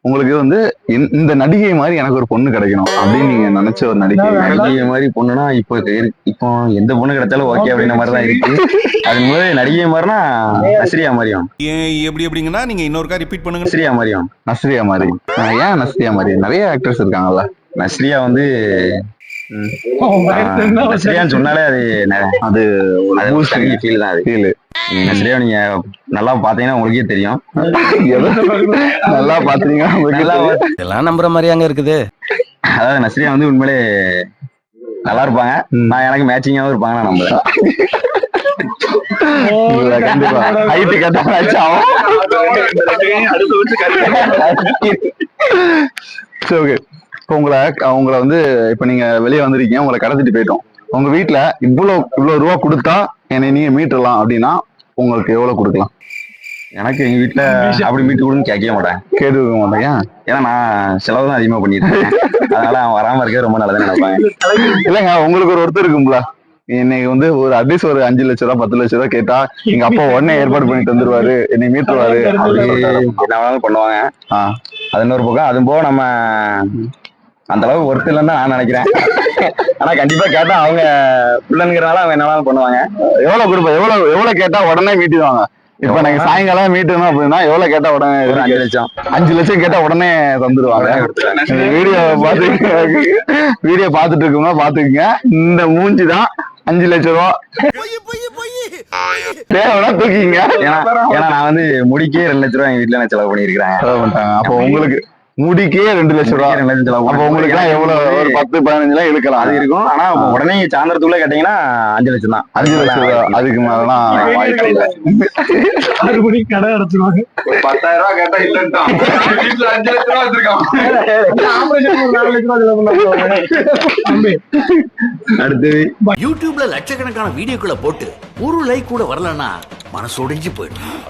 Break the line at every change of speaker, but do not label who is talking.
உங்களுக்கு வந்து இந்த நடிகை மாதிரி எனக்கு ஒரு பொண்ணு கிடைக்கணும் அப்படின்னு நீங்க நினைச்ச ஒரு
நடிகை மாதிரி பொண்ணுனா இப்போ எந்த பொண்ணு கிடைச்சாலும் ஓகே அப்படின்ற மாதிரி தான் இருக்கு. அது முதல்ல நடிகை மாதிரினா நஸ்ரியா மாதிரியும்.
எப்படி எப்படிங்கன்னா நீங்க இன்னொருக்கா ரிப்பீட் பண்ணுங்க.
நஸ்ரியா மாதிரியும்.
நஸ்ரியா மாதிரி ஏன் நஸ்ரியா மாதிரி? நிறைய ஆக்டர்ஸ் இருக்காங்கல்ல.
நஸ்ரியா வந்து நஸ்ரியான்னு சொன்னாலே அது தனி ஃபீல் தான். அது நஸ்ரியா நீங்க நல்லா பாத்தீங்கன்னா உங்களுக்கே தெரியும்.
நல்லா பாத்தீங்கன்னா
இதெல்லாம் நம்புற மாதிரியாங்க இருக்குது.
அதாவது நஸ்ரியா வந்து உண்மையிலே நல்லா இருப்பாங்க. நான் எனக்கு மேட்சிங்காவும் இருப்பாங்க நான் நம்புறேன்.
கண்டிப்பா ஹைட் கேட்டா ஓகே. இப்போ உங்களை வந்து இப்ப நீங்க வெளியே வந்திருக்கீங்க, உங்களை கடத்திட்டு போயிட்டோம். உங்க வீட்டுல இவ்வளவு ரூபா கொடுத்தா என்னை நீங்க மீட்டலாம் அப்படின்னா உங்களுக்கு எவ்வளவு கொடுக்கலாம்?
எனக்கு எங்க வீட்டுல அப்படி மீட்டு கொடுன்னு கேட்க மாட்டேன்.
கேட்டுக்க மாட்டேன்.
ஏன்னா நான் செலவு தான் அதிகமா பண்ணிட்டு இருக்கேன். அதனால அவன் வராம இருக்க ரொம்ப நல்லதுன்னு நினைப்பாங்க.
இல்லைங்க, உங்களுக்கு ஒரு ஒருத்தர் இருக்கும்ல, இன்னைக்கு வந்து ஒரு அட்லீஸ்ட் ஒரு 5 லட்ச ரூபா 10 லட்ச ரூபா கேட்டா எங்க அப்பா உடனே ஏற்பாடு பண்ணி தந்துருவாரு, என்னை மீட்டுருவாரு.
என்ன பண்ணுவாங்க. அது இன்னொரு பக்கம். அதுவும் போக நம்ம அந்த அளவுக்கு ஒர்த் இல்லைன்னு தான் நான் நினைக்கிறேன். ஆனா கண்டிப்பா கேட்டா அவங்க பிள்ளைங்கிறனால அவங்க என்ன பண்ணுவாங்க.
எவ்வளவு கொடுப்பா? எவ்வளவு கேட்டா உடனே மீட்டிடுவாங்க? இப்ப நாங்க சாயங்காலம் மீட்டணும் அப்படின்னா எவ்வளவு கேட்டா உடனே?
ஒரு 5 லட்சம்.
5 லட்சம் கேட்டா உடனே தந்துருவாங்க. வீடியோ பாத்துட்டு இருக்கோம்னா பாத்துக்கங்க, இந்த மூஞ்சிதான் 5 லட்சம் ரூபா தேவைன்னா தூக்கிங்க.
ஏன்னா நான் வந்து முடிக்கே 2 லட்ச ரூபா எங்க வீட்டுல நான் செலவு பண்ணிருக்கிறேன்.
அப்போ உங்களுக்கு முடிக்கே 2 லட்சம் ரூபா. அப்ப உங்களுக்கு எவ்வளவு ஒரு 10-15 இழுக்கலாம்.
அது இருக்கும். ஆனா உடனே சாயந்தரத்துக்குள்ள கேட்டீங்கன்னா 5 லட்சம் தான்.
5 லட்சம் ரூபா. அதுக்கு மேலாம் வாய்ப்பு இல்லை.
கடை அடைச்சிருவாங்க.
10,000 ரூபா கேட்டா இல்லன்ட்டான். 5 லட்சம் ரூபா வச்சிருக்கான்.
அடுத்து
யூடியூப்ல லட்சக்கணக்கான வீடியோக்களை போட்டு ஒரு லைக் கூட வரலன்னா மனசு உடைஞ்சு போயிடும்.